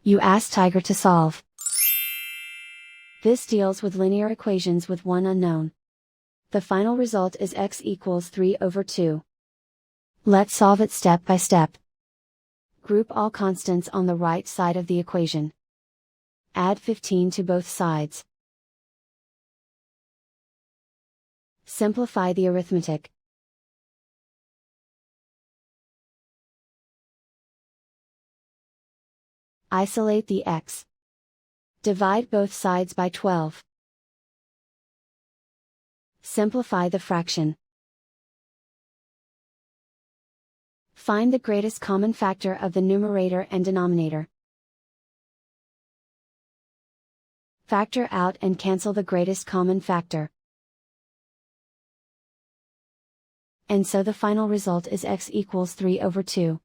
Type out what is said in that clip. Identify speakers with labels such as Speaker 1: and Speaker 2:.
Speaker 1: You ask Tiger to solve. This deals with linear equations with one unknown. The final result is x equals 3/2. Let's solve it step by step. Group all constants on the right side of the equation. Add 15 to both sides. Simplify the arithmetic. Isolate the x. Divide both sides by 12. Simplify the fraction. Find the greatest common factor of the numerator and denominator. Factor out and cancel the greatest common factor. And so the final result is x equals 3/2.